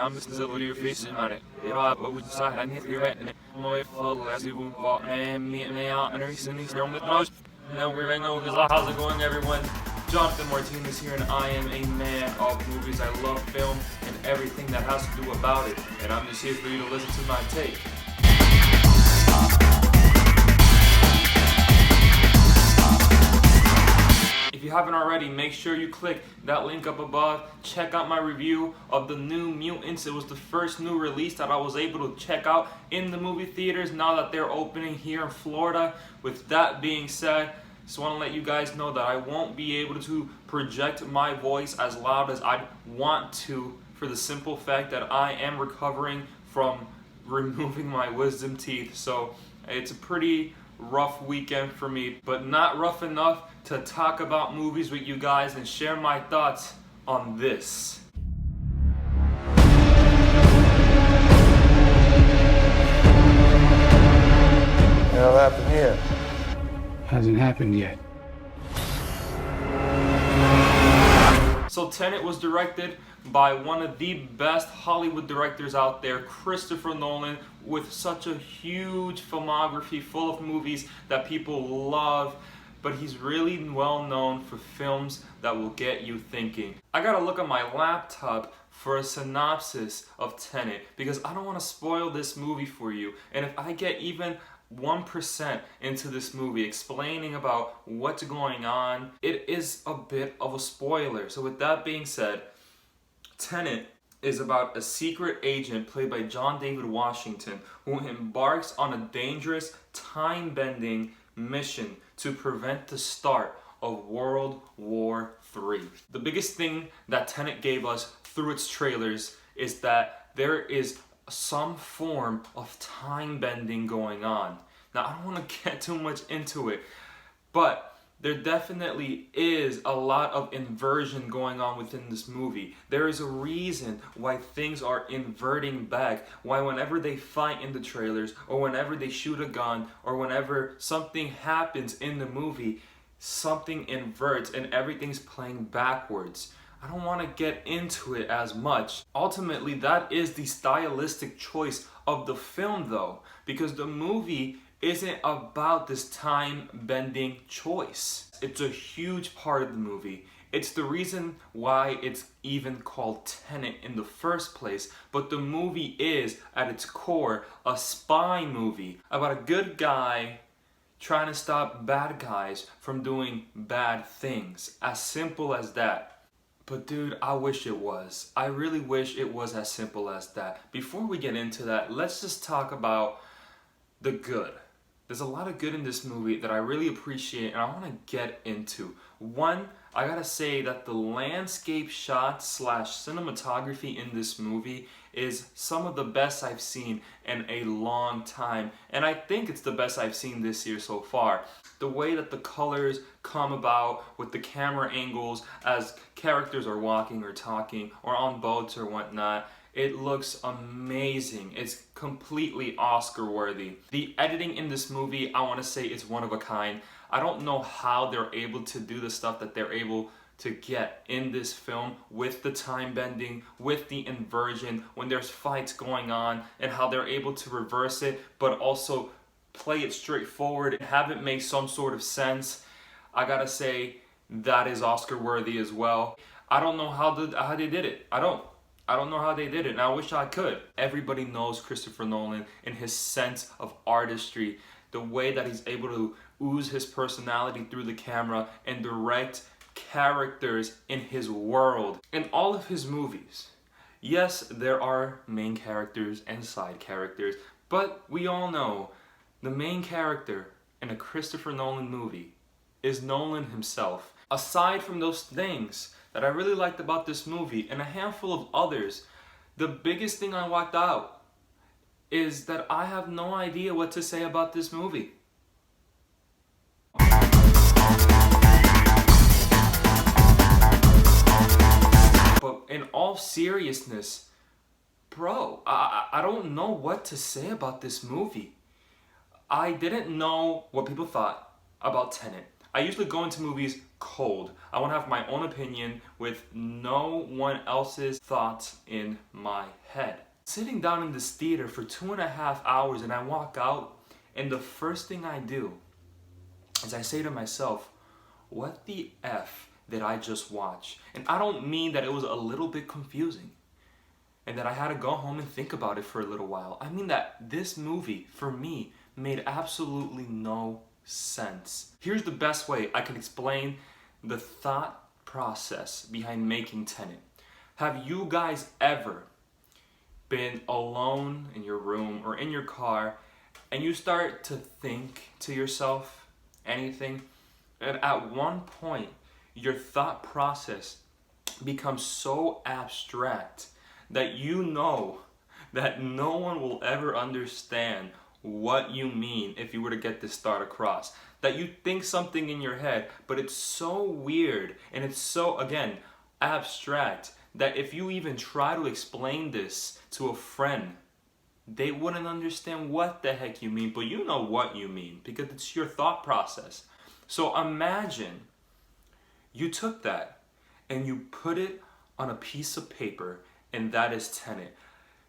I'm still with your face on it. It all but we decide I need to get it. My fault, as you won't walk and meet me out and recently storm with those. No, we're right now, because how's it going, everyone? Jonathan Martinez here, and I am a man of movies. I love film and everything that has to do about it. And I'm just here for you to listen to my take. If you haven't already, make sure you click that link up above. Check out my review of the New Mutants. It was the first new release that I was able to check out in the movie theaters now that they're opening here in Florida. With that being said, just want to let you guys know that I won't be able to project my voice as loud as I want to, for the simple fact that I am recovering from removing my wisdom teeth. So it's a pretty rough weekend for me, but not rough enough to talk about movies with you guys and share my thoughts on this. What'll happen here? Hasn't happened yet. So Tenet was directed by one of the best Hollywood directors out there, Christopher Nolan, with such a huge filmography full of movies that people love, but he's really well known for films that will get you thinking. I gotta look at my laptop for a synopsis of Tenet because I don't want to spoil this movie for you, and if I get even 1% into this movie explaining about what's going on, it is a bit of a spoiler. So with that being said, Tenet is about a secret agent played by John David Washington who embarks on a dangerous time-bending mission to prevent the start of World War III. The biggest thing that Tenet gave us through its trailers is that there is some form of time bending going on. Now, I don't want to get too much into it, but there definitely is a lot of inversion going on within this movie. There is a reason why things are inverting back, why whenever they fight in the trailers, or whenever they shoot a gun, or whenever something happens in the movie, something inverts and everything's playing backwards. I don't want to get into it as much. Ultimately, that is the stylistic choice of the film though, because the movie isn't about this time-bending choice. It's a huge part of the movie. It's the reason why it's even called Tenet in the first place, but the movie is, at its core, a spy movie about a good guy trying to stop bad guys from doing bad things. As simple as that. But dude, I wish it was. I really wish it was as simple as that. Before we get into that, let's just talk about the good. There's a lot of good in this movie that I really appreciate and I want to get into. One, I gotta say that the landscape shots / cinematography in this movie is some of the best I've seen in a long time. And I think it's the best I've seen this year so far. The way that the colors come about with the camera angles as characters are walking or talking or on boats or whatnot, it looks amazing. It's completely Oscar worthy. The editing in this movie, I want to say, is one of a kind. I don't know how they're able to do the stuff that they're able to get in this film with the time bending, with the inversion, when there's fights going on, and how they're able to reverse it, but also play it straightforward and have it make some sort of sense. I gotta say, that is Oscar worthy as well. I don't know how they did it. I don't know how they did it, and I wish I could. Everybody knows Christopher Nolan and his sense of artistry, the way that he's able to ooze his personality through the camera and direct characters in his world. In all of his movies, yes, there are main characters and side characters, but we all know the main character in a Christopher Nolan movie is Nolan himself. Aside from those things that I really liked about this movie and a handful of others, the biggest thing I walked out is that I have no idea what to say about this movie. But in all seriousness, bro, I don't know what to say about this movie. I didn't know what people thought about Tenet. I usually go into movies cold. I want to have my own opinion with no one else's thoughts in my head. Sitting down in this theater for 2.5 hours and I walk out, and the first thing I do is I say to myself, what the F did I just watch? And I don't mean that it was a little bit confusing and that I had to go home and think about it for a little while. I mean that this movie, for me, made absolutely no sense. Here's the best way I can explain the thought process behind making Tenet. Have you guys ever been alone in your room or in your car and you start to think to yourself anything, and at one point your thought process becomes so abstract that you know that no one will ever understand what you mean if you were to get this thought across? That you think something in your head, but it's so weird and it's so, again, abstract that if you even try to explain this to a friend, they wouldn't understand what the heck you mean, but you know what you mean because it's your thought process. So imagine you took that and you put it on a piece of paper, and that is Tenet.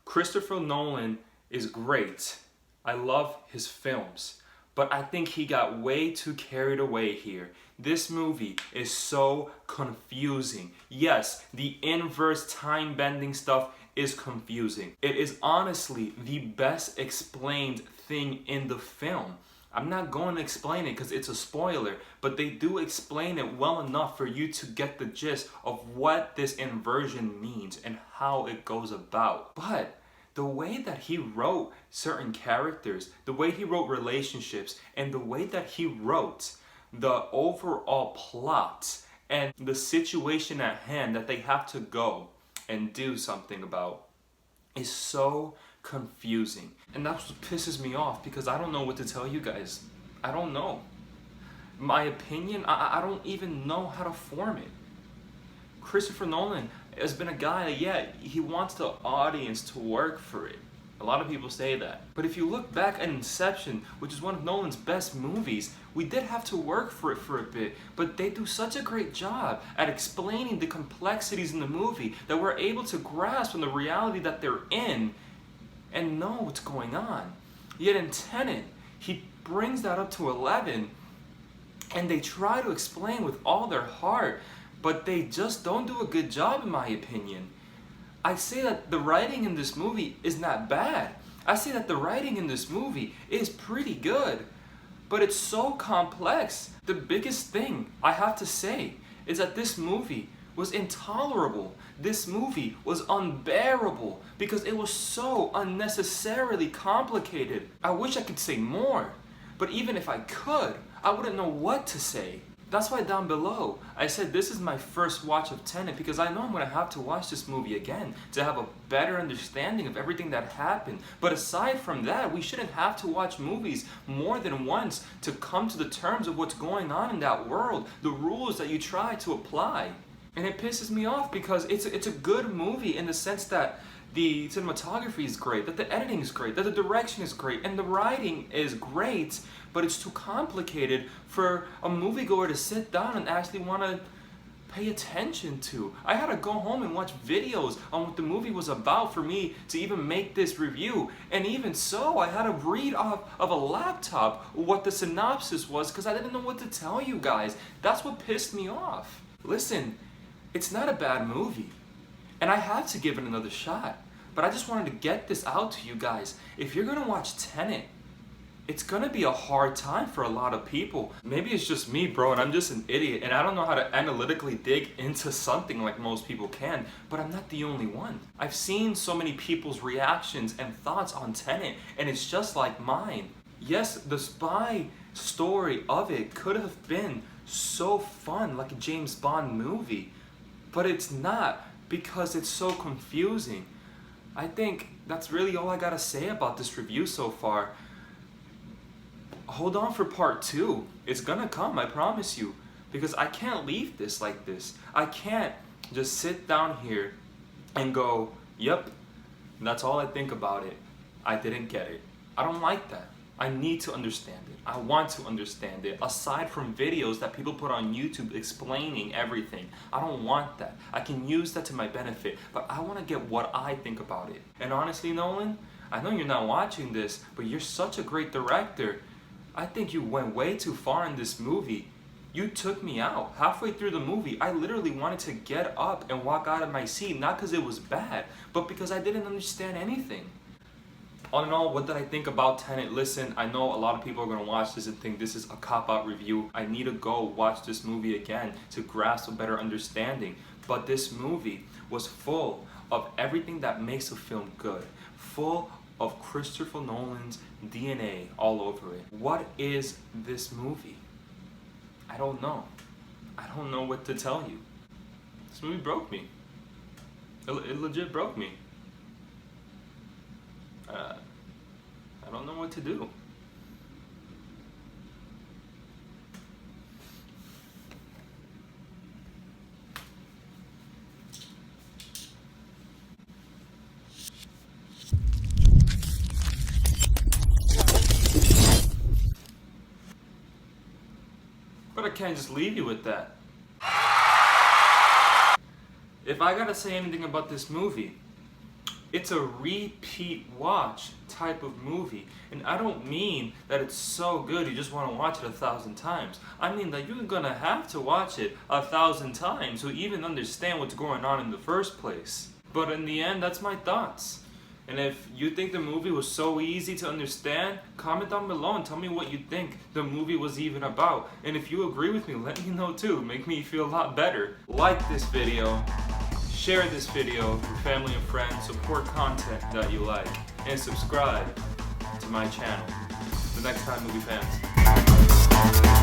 Christopher Nolan is great. I love his films, but I think he got way too carried away here. This movie is so confusing. Yes, the inverse time bending stuff is confusing. It is honestly the best explained thing in the film. I'm not going to explain it because it's a spoiler, but they do explain it well enough for you to get the gist of what this inversion means and how it goes about. But the way that he wrote certain characters, the way he wrote relationships, and the way that he wrote the overall plot and the situation at hand that they have to go and do something about is so confusing. And that's what pisses me off because I don't know what to tell you guys. I don't know. My opinion, I don't even know how to form it. Christopher Nolan has been a guy that, yeah, he wants the audience to work for it. A lot of people say that. But if you look back at Inception, which is one of Nolan's best movies, we did have to work for it for a bit, but they do such a great job at explaining the complexities in the movie that we're able to grasp on the reality that they're in and know what's going on. Yet in Tenet, he brings that up to 11 and they try to explain with all their heart, but they just don't do a good job in my opinion. I say that the writing in this movie is not bad. I say that the writing in this movie is pretty good, but it's so complex. The biggest thing I have to say is that this movie was intolerable. This movie was unbearable because it was so unnecessarily complicated. I wish I could say more, but even if I could, I wouldn't know what to say. That's why down below, I said this is my first watch of Tenet because I know I'm going to have to watch this movie again to have a better understanding of everything that happened. But aside from that, we shouldn't have to watch movies more than once to come to the terms of what's going on in that world, the rules that you try to apply. And it pisses me off because it's a good movie in the sense that the cinematography is great, that the editing is great, that the direction is great, and the writing is great, but it's too complicated for a moviegoer to sit down and actually want to pay attention to. I had to go home and watch videos on what the movie was about for me to even make this review. And even so, I had to read off of a laptop what the synopsis was because I didn't know what to tell you guys. That's what pissed me off. Listen, it's not a bad movie, and I have to give it another shot. But I just wanted to get this out to you guys. If you're gonna watch Tenet, it's gonna be a hard time for a lot of people. Maybe it's just me, bro, and I'm just an idiot, and I don't know how to analytically dig into something like most people can, but I'm not the only one. I've seen so many people's reactions and thoughts on Tenet, and it's just like mine. Yes, the spy story of it could have been so fun, like a James Bond movie, but it's not because it's so confusing. I think that's really all I gotta say about this review so far. Hold on for part 2. It's gonna come, I promise you. Because I can't leave this like this. I can't just sit down here and go, yep, that's all I think about it. I didn't get it. I don't like that. I need to understand it. I want to understand it. Aside from videos that people put on YouTube explaining everything, I don't want that. I can use that to my benefit, but I want to get what I think about it. And honestly, Nolan, I know you're not watching this, but you're such a great director. I think you went way too far in this movie. You took me out. Halfway through the movie, I literally wanted to get up and walk out of my seat, not because it was bad, but because I didn't understand anything. All in all, what did I think about Tenet? Listen, I know a lot of people are going to watch this and think this is a cop-out review. I need to go watch this movie again to grasp a better understanding. But this movie was full of everything that makes a film good. Full of Christopher Nolan's DNA all over it. What is this movie? I don't know. I don't know what to tell you. This movie broke me. It legit broke me. I don't know what to do. But I can't just leave you with that. If I gotta say anything about this movie, it's a repeat watch type of movie. And I don't mean that it's so good you just want to watch it 1,000 times. I mean that you're gonna have to watch it 1,000 times to even understand what's going on in the first place. But in the end, that's my thoughts. And if you think the movie was so easy to understand, comment down below and tell me what you think the movie was even about. And if you agree with me, let me know too. Make me feel a lot better. Like this video. Share this video with your family and friends, support content that you like, and subscribe to my channel. The next time, movie fans.